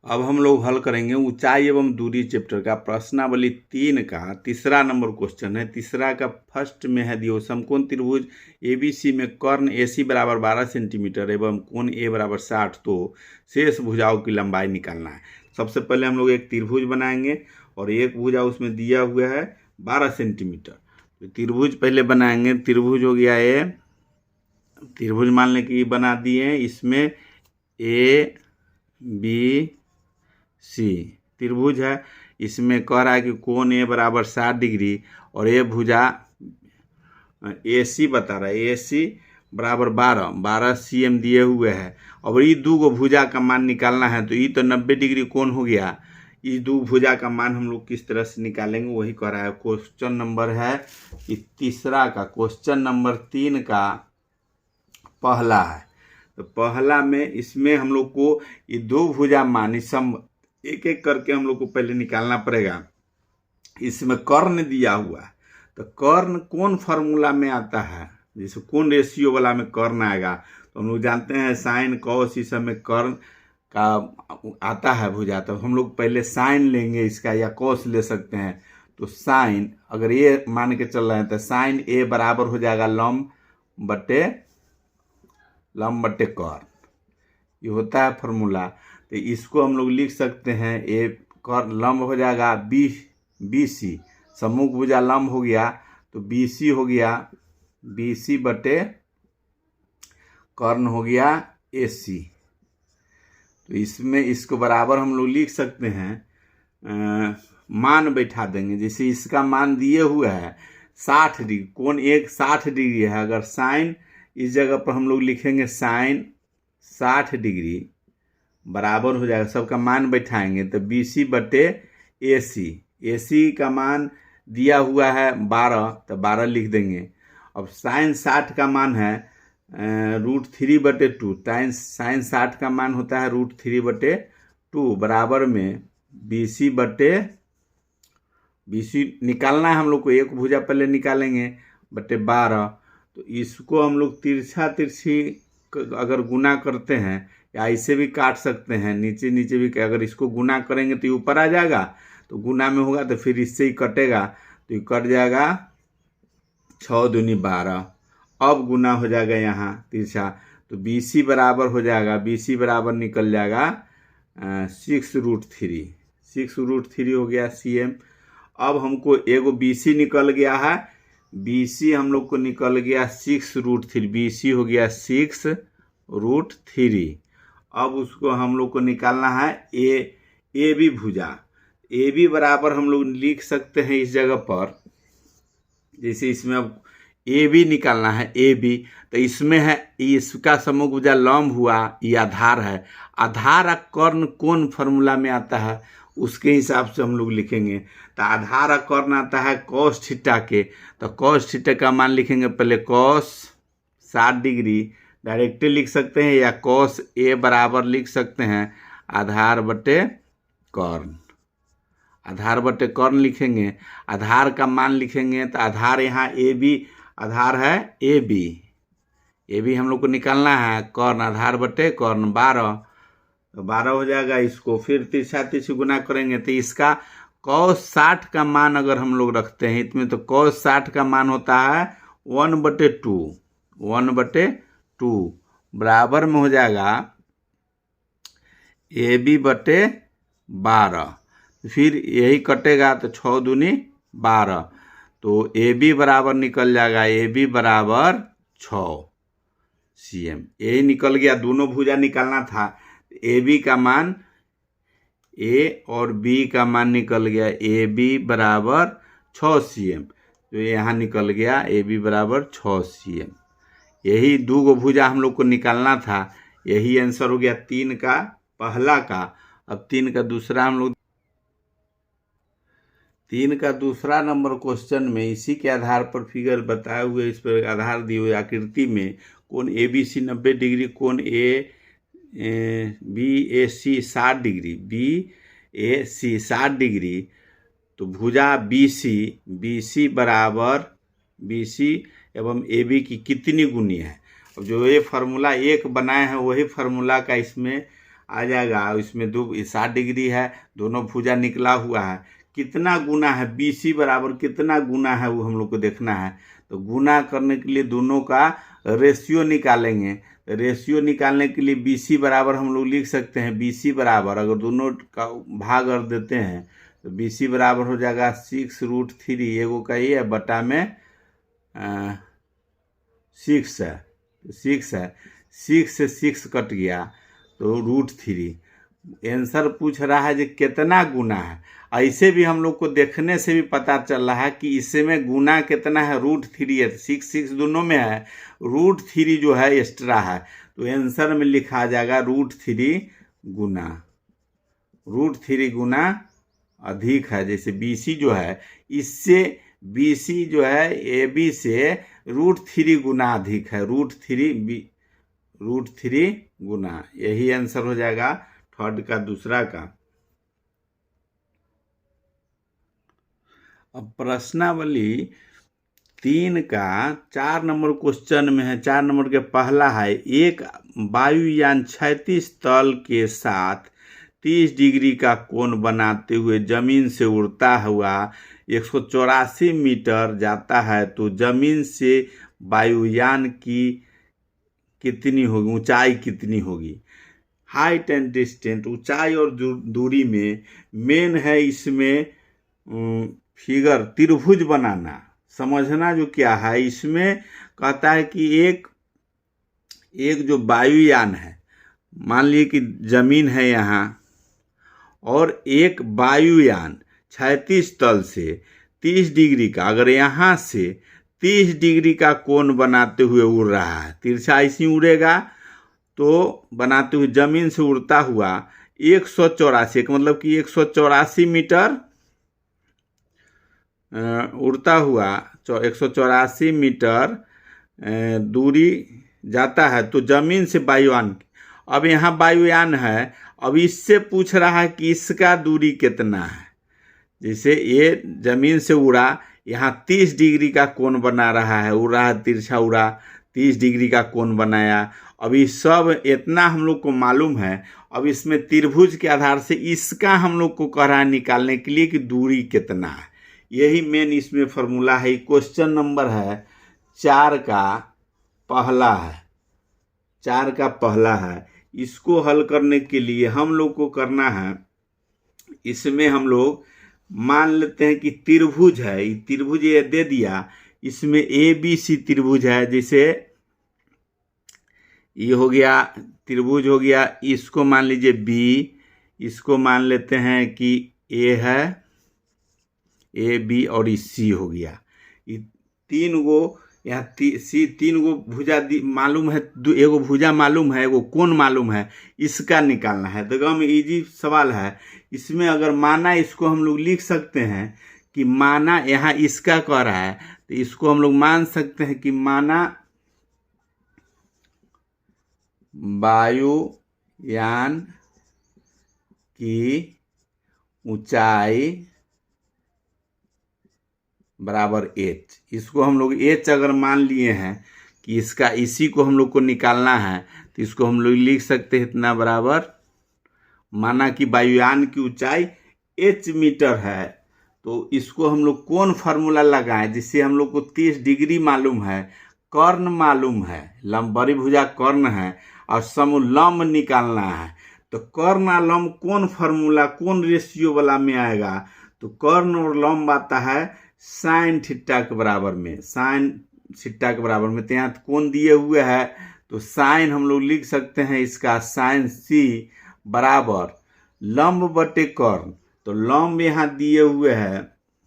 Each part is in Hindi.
अब हम लोग हल करेंगे ऊंचाई एवं दूरी चैप्टर का प्रश्नावली 3 का तीसरा नंबर क्वेश्चन है। तीसरा का फर्स्ट में है दियो समकोण त्रिभुज एबीसी में कर्ण एसी बराबर 12 सेंटीमीटर एवं कोण ए बराबर 60, तो शेष भुजाओं की लंबाई निकालना है। सबसे पहले हम लोग एक त्रिभुज बनाएंगे और एक भुजा उसमें दिया हुआ है 12 सेंटीमीटर। तो त्रिभुज पहले बनाएंगे। त्रिभुज हो गया ए, त्रिभुज मान लें कि बना दिए। इसमें ए बी सी त्रिभुज है। इसमें कह रहा है कि कोण ए बराबर 60 डिग्री और ये भुजा ए सी बता रहा है। ए सी बराबर 12 cm दिए हुए है। और ये दो गो भुजा का मान निकालना है। तो ये तो 90 डिग्री कोण हो गया। इस दो भुजा का मान हम लोग किस तरह से निकालेंगे वही कह रहा है। क्वेश्चन नंबर है कि तीसरा का क्वेश्चन नंबर 3 का पहला है। तो पहला में इसमें हम लोग को ये दो भुजा मान एक एक करके हम लोग को पहले निकालना पड़ेगा। इसमें कर्ण दिया हुआ है। तो कर्ण कौन फार्मूला में आता है, जैसे कौन रेशियो वाला में कर्ण आएगा। तो हम लोग जानते हैं साइन कॉस इस सब में कर्ण का आता है भुजा। तो हम लोग पहले साइन लेंगे इसका या कॉस ले सकते हैं। तो साइन अगर ये मान के चल रहे हैं तो साइन ए बराबर हो जाएगा लंब बटे कर्ण। ये होता है फार्मूला। तो इसको हम लोग लिख सकते हैं ए कर्ण लंब हो जाएगा बी सी, सम्मुख भुजा लंब हो गया तो बी सी हो गया बी सी बटे कर्ण हो गया ए सी। तो इसमें इसको बराबर हम लोग लिख सकते हैं, मान बैठा देंगे। जैसे इसका मान दिए हुए है 60 डिग्री, कोण एक 60 डिग्री है। अगर साइन इस जगह पर हम लोग लिखेंगे साइन 60 डिग्री बराबर हो जाएगा, सबका मान बैठाएंगे तो बी सी बटे ए सी। ए सी का मान दिया हुआ है 12 तो 12 लिख देंगे। अब साइन 60 का मान है √3/2। साइन 60 का मान होता है √3/2 बराबर में बी सी निकालना है हम लोग को। एक भुजा पहले निकालेंगे बटे 12। तो इसको हम लोग तिरछी अगर गुना करते हैं या ऐसे भी काट सकते हैं, नीचे भी। अगर इसको गुना करेंगे तो ये ऊपर आ जाएगा, तो गुना में होगा तो फिर इससे ही कटेगा तो ये कट जाएगा 6 दूनी 12। अब गुना हो जाएगा यहाँ तिरछा तो बी सी बराबर हो जाएगा, बी सी बराबर निकल जाएगा 6√3 हो गया cm। अब हमको एगो बी सी निकल गया है, बी सी हम लोग को निकल गया 6√3, बी सी हो गया 6√3। अब उसको हम लोग को निकालना है ए बी भुजा। ए बी बराबर हम लोग लिख सकते हैं इस जगह पर, जैसे इसमें अब ए बी निकालना है ए बी। तो इसमें है इसका सम्मुख भुजा लंब हुआ, ये आधार है। आधार कर्ण कौन फार्मूला में आता है उसके हिसाब से हम लोग लिखेंगे। तो आधार कर्ण आता है कॉस थीटा के। तो कॉस थीटा का मान लिखेंगे पहले कॉस 60 डिग्री डायरेक्टली लिख सकते हैं या कॉस ए बराबर लिख सकते हैं आधार बटे कर्ण। आधार बटे कर्ण लिखेंगे, आधार का मान लिखेंगे। तो आधार यहाँ ए बी आधार है ए बी हम लोग को निकालना है। कर्ण आधार बटे कर्ण 12 तो 12 हो जाएगा। इसको फिर तिरछी गुना करेंगे तो इसका कॉस 60 का मान अगर हम लोग रखते हैं इसमें तो कॉस 60 का मान होता है 1/2 बराबर में हो जाएगा ए बी बटे 12। फिर यही कटेगा तो 6 दूनी 12 तो ए बी बराबर निकल जाएगा ए बी बराबर 6 cm। यही निकल गया। दोनों भुजा निकालना था। ए बी का मान ए और बी का मान निकल गया ए बी बराबर 6 cm। तो यहाँ निकल गया ए बी बराबर 6 cm। यही दो गो भुजा हम लोग को निकालना था। यही आंसर हो गया 3 का पहला का। अब 3 का दूसरा हम लोग 3 का दूसरा नंबर क्वेश्चन में इसी के आधार पर फिगर बताए हुए इस पर आधार दिए हुए आकृति में कोण ए बी सी 90 डिग्री, कोण बी ए सी 60 डिग्री, बी ए सी 60 डिग्री। तो भुजा बी सी बराबर बी सी एवं ए बी की कितनी गुनी है। अब जो ये फार्मूला एक बनाए हैं वही फार्मूला का इसमें आ जाएगा। इसमें 60 डिग्री है, दोनों भुजा निकला हुआ है, कितना गुना है BC बराबर कितना गुना है वो हम लोग को देखना है। तो गुना करने के लिए दोनों का रेशियो निकालेंगे। तो रेशियो निकालने के लिए BC बराबर हम लोग लिख सकते हैं, BC बराबर अगर दोनों का भाग कर देते हैं तो BC बराबर हो जाएगा 6√3, एगो का ये बटा में 6 है, 6 है, 6 से 6 कट गया तो √3। आंसर पूछ रहा है जो कितना गुना है। ऐसे भी हम लोग को देखने से भी पता चल रहा है कि इसमें गुना कितना है, √3 है, 6 दोनों में है, √3 जो है एक्स्ट्रा है। तो आंसर में लिखा जाएगा √3 गुना, √3 गुना अधिक है। जैसे BC जो है इससे BC जो है AB से √3 गुना अधिक है, √3 गुना। यही आंसर हो जाएगा थर्ड का दूसरा का। अब प्रश्नावली 3 का 4 नंबर क्वेश्चन में है, 4 नंबर के पहला है, एक वायुयान क्षैतिज तल के साथ 30 डिग्री का कोण बनाते हुए जमीन से उड़ता हुआ 184 मीटर जाता है तो जमीन से वायुयान की कितनी होगी, ऊंचाई कितनी होगी। हाइट एंड डिस्टेंस, ऊंचाई और दूरी में मेन है इसमें फिगर त्रिभुज बनाना, समझना जो क्या है। इसमें कहता है कि एक जो वायुयान है, मान लीजिए कि जमीन है यहाँ, और एक वायुयान क्षैतिज तल से 30 डिग्री का, अगर यहाँ से 30 डिग्री का कोण बनाते हुए उड़ रहा है, तिरछा ऐसी उड़ेगा तो बनाते हुए जमीन से उड़ता हुआ 184 मतलब कि 184 मीटर उड़ता हुआ 184 मीटर दूरी जाता है तो जमीन से वायुयान, अब यहाँ वायुयान है, अब इससे पूछ रहा है कि इसका दूरी कितना है। जैसे ये जमीन से उड़ा, यहाँ 30 डिग्री का कोण बना रहा है, उड़ रहा है, तिरछा उड़ा, 30 डिग्री का कोण बनाया। अब ये सब इतना हम लोग को मालूम है। अब इसमें त्रिभुज के आधार से इसका हम लोग को कह रहा है निकालने के लिए कि दूरी कितना है। यही मेन इसमें फॉर्मूला है। क्वेश्चन नंबर है 4 का पहला है, 4 का पहला है। इसको हल करने के लिए हम लोग को करना है, इसमें हम लोग मान लेते हैं कि त्रिभुज है, त्रिभुज ये दे दिया, इसमें ABC त्रिभुज है। जैसे ये हो गया त्रिभुज हो गया, इसको मान लीजिए B, इसको मान लेते हैं कि A है, AB और C हो गया। ये 3 गो यहाँ तीन गो भुजा मालूम है, एगो भुजा मालूम है, एगो कोण मालूम है, इसका निकालना है। तो एकदम इजी सवाल है। इसमें अगर माना, इसको हम लोग लिख सकते हैं कि माना यहाँ इसका कह रहा है, तो इसको हम लोग मान सकते हैं कि माना वायुयान की ऊंचाई बराबर h। इसको हम लोग h अगर मान लिए हैं कि इसका, इसी को हम लोग को निकालना है, तो इसको हम लोग लिख सकते हैं इतना बराबर, माना कि वायुयान की ऊंचाई h मीटर है, तो इसको हम लोग कौन फार्मूला लगाएं, जिससे हम लोग को 30 डिग्री मालूम है, कर्ण मालूम है, लंब बड़ी भुजा कर्ण है और समलंब निकालना है। तो कर्ण और लंब कौन फार्मूला, कौन रेशियो वाला में आएगा, तो कर्ण और लंब आता है साइन थीटा के बराबर में, साइन थीटा के बराबर में। तो यहाँ कौन दिए हुए है, तो साइन हम लोग लिख सकते हैं इसका साइन C बराबर लंब बटे कर्ण। तो लंब यहाँ दिए हुए है,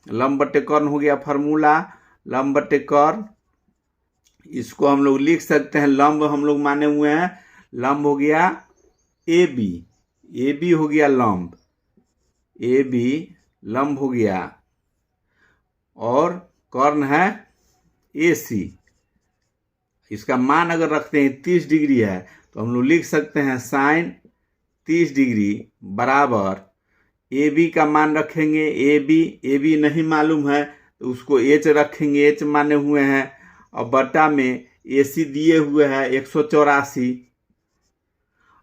लंब बटे कर्ण हो गया फार्मूला, लंब बटे कर्ण। इसको हम लोग लिख सकते हैं, लंब हम लोग माने हुए हैं, लंब हो गया AB, AB हो गया लंब, AB लंब हो गया, और कर्ण है AC। इसका मान अगर रखते हैं 30 डिग्री है, तो हम लोग लिख सकते हैं साइन 30 डिग्री बराबर AB का मान रखेंगे, AB नहीं मालूम है तो उसको H रखेंगे, H माने हुए हैं, और बटा में AC दिए हुए हैं 184।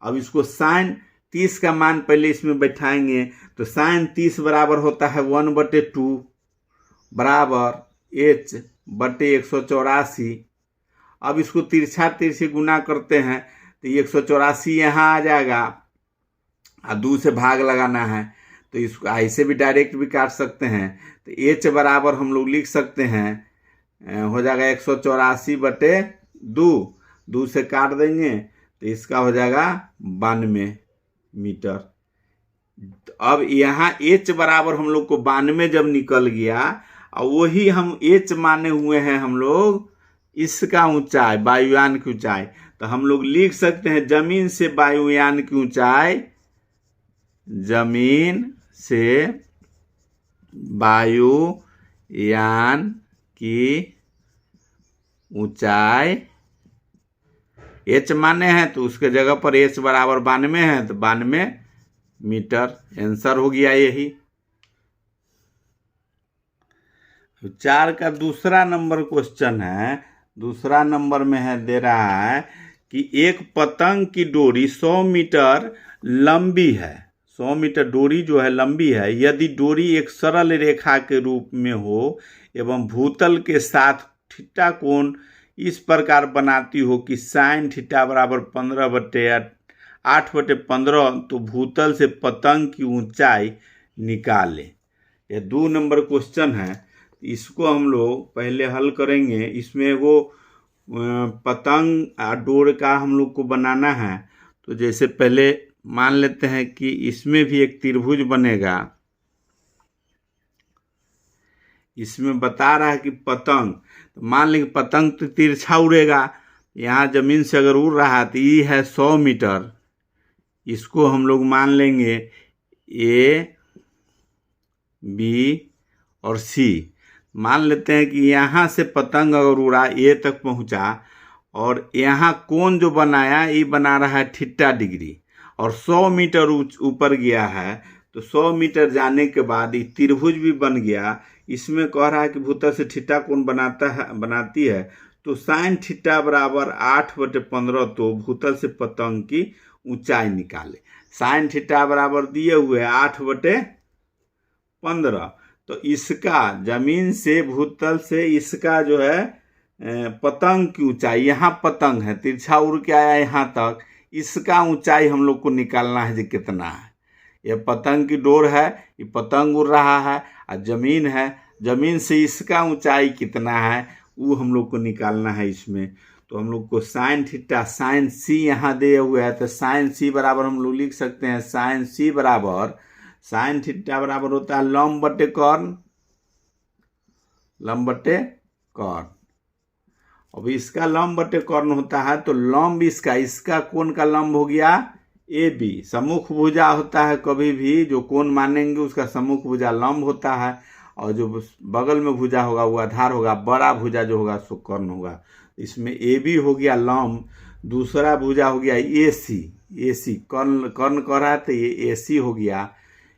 अब इसको साइन 30 का मान पहले इसमें बैठाएंगे तो साइन 30 बराबर होता है 1/2 बराबर h/184। अब इसको तिरछा तिरछी गुना करते हैं तो ये 184 यहाँ आ जाएगा और 2 से भाग लगाना है तो इसको ऐसे भी डायरेक्ट भी काट सकते हैं। तो h बराबर हम लोग लिख सकते हैं हो जाएगा 184/2, 2 से काट देंगे तो इसका हो जाएगा 92 मीटर। तो अब यहाँ h बराबर हम लोग को 92 जब निकल गया और वही हम h माने हुए हैं हम लोग इसका ऊंचाई, वायुयान की ऊंचाई, तो हम लोग लिख सकते हैं जमीन से वायुयान की ऊंचाई, जमीन से वायुयान की ऊंचाई h माने हैं तो उसके जगह पर h बराबर 92 है तो 92 मीटर आंसर हो गया यही। 4 का दूसरा नंबर क्वेश्चन है, दूसरा नंबर में है दे रहा है कि एक पतंग की डोरी 100 मीटर लंबी है, 100 मीटर डोरी जो है लंबी है। यदि डोरी एक सरल रेखा के रूप में हो एवं भूतल के साथ थीटा कोण इस प्रकार बनाती हो कि साइन थीटा बराबर 15/8/15 तो भूतल से पतंग की ऊंचाई निकाले। यह 2 नंबर क्वेश्चन है, इसको हम लोग पहले हल करेंगे। इसमें वो पतंग डोर का हम लोग को बनाना है तो जैसे पहले मान लेते हैं कि इसमें भी एक त्रिभुज बनेगा। इसमें बता रहा है कि पतंग, तो मान लेंगे पतंग तो तिरछा उड़ेगा, यहाँ जमीन से अगर उड़ रहा है तो ये है 100 मीटर, इसको हम लोग मान लेंगे A, B और C। मान लेते हैं कि यहाँ से पतंग अगर उड़ा A तक पहुँचा और यहाँ कोण जो बनाया ये बना रहा है थीटा डिग्री और 100 मीटर ऊपर गया है तो 100 मीटर जाने के बाद ये त्रिभुज भी बन गया। इसमें कह रहा है कि भूतल से थीटा कोण बनाती है तो साइन थीटा बराबर 8/15 तो भूतल से पतंग की ऊंचाई निकाले। साइन थीटा बराबर दिए हुए 8/15 तो इसका जमीन से भूतल से इसका जो है पतंग की ऊंचाई, यहाँ पतंग है तिरछा उड़ के आया यहाँ तक, इसका ऊंचाई हम लोग को निकालना है जो कितना है। यह पतंग की डोर है, ये पतंग उड़ रहा है और जमीन है, जमीन से इसका ऊंचाई कितना है वो हम लोग को निकालना है इसमें। तो हम लोग को साइन थीटा, साइन सी यहाँ दे हुए है तो साइन सी बराबर हम लोग लिख सकते हैं साइन सी बराबर, साइन थीटा बराबर होता है लंब बटे कर्ण, लंब बटे कर्ण। अब इसका लंब बटे कर्ण होता है तो लंब इसका कोण का लंब हो गया AB। सम्मुख भुजा होता है कभी भी जो कोण मानेंगे उसका सम्मुख भुजा लंब होता है और जो बगल में भुजा होगा वो आधार होगा, बड़ा भुजा जो होगा सो कर्ण होगा। इसमें AB हो गया लंब, दूसरा भुजा हो गया AC कर्ण कह रहा है तो ये AC हो गया,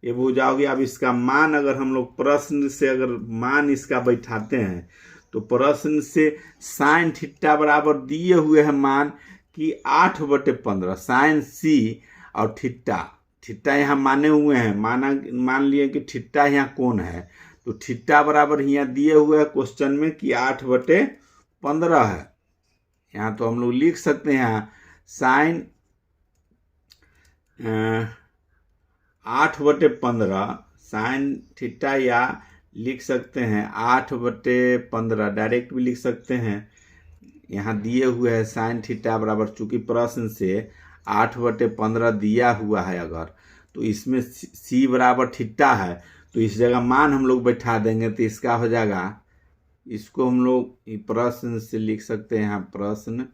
ये भुजा हो गया। अब इसका मान अगर हम लोग प्रश्न से अगर मान इसका बैठाते हैं तो प्रश्न से साइन थीटा बराबर दिए हुए हैं मान कि 8/15 साइन C और थीटा यहाँ माने हुए हैं, मान लिए कि थीटा यहाँ कोण है तो थीटा बराबर यहाँ दिए हुए हैं क्वेश्चन में कि 8/15 है। यहाँ तो हम लोग लिख सकते हैं यहाँ साइन 8/15 साइन थीटा या लिख सकते हैं 8/15 डायरेक्ट भी लिख सकते हैं। यहाँ दिए हुए है साइन थीटा बराबर, चूंकि प्रश्न से 8/15 दिया हुआ है अगर तो इसमें C बराबर थीटा है तो इस जगह मान हम लोग बैठा देंगे तो इसका हो जाएगा, इसको हम लोग प्रश्न से लिख सकते हैं। यहाँ प्रश्न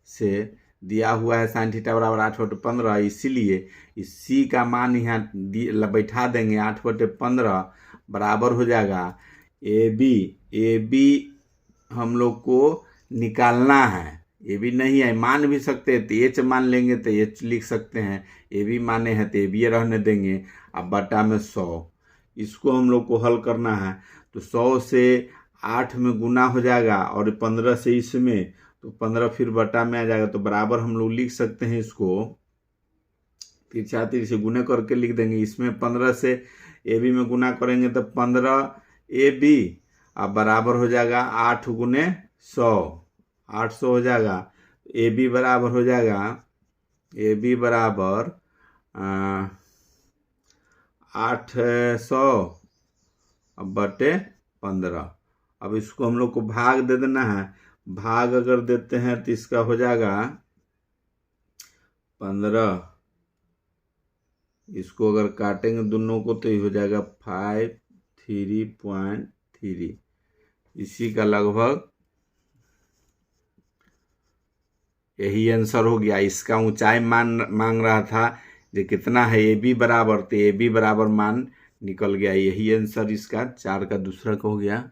से दिया हुआ है साइन थीटा बराबर 8/15, इसीलिए इस C का मान यहाँ बैठा देंगे 8/15 बराबर हो जाएगा AB हम लोग को निकालना है। AB नहीं है, मान भी सकते हैं तो H मान लेंगे तो H लिख सकते हैं, AB माने हैं तो AB रहने देंगे। अब बटा में 100, इसको हम लोग को हल करना है तो 100 से 8 में गुना हो जाएगा और 15 से इसमें तो 15 फिर बटा में आ जाएगा तो बराबर हम लोग लिख सकते हैं इसको तिरछा तीर से गुना करके लिख देंगे। इसमें 15 से AB में गुना करेंगे तो 15AB अब बराबर हो जाएगा 8 गुने 100, 800 हो जाएगा। AB बराबर हो जाएगा, AB बराबर 800 बटे 15। अब इसको हम लोग को भाग दे देना है। भाग अगर देते हैं तो इसका हो जाएगा 15, इसको अगर काटेंगे दोनों को तो ये हो जाएगा 53.3। इसी का लगभग यही आंसर हो गया। इसका ऊंचाई मांग रहा था जो कितना है AB बराबर, तो AB बराबर मान निकल गया। यही आंसर इसका 4 का दूसरा का हो गया।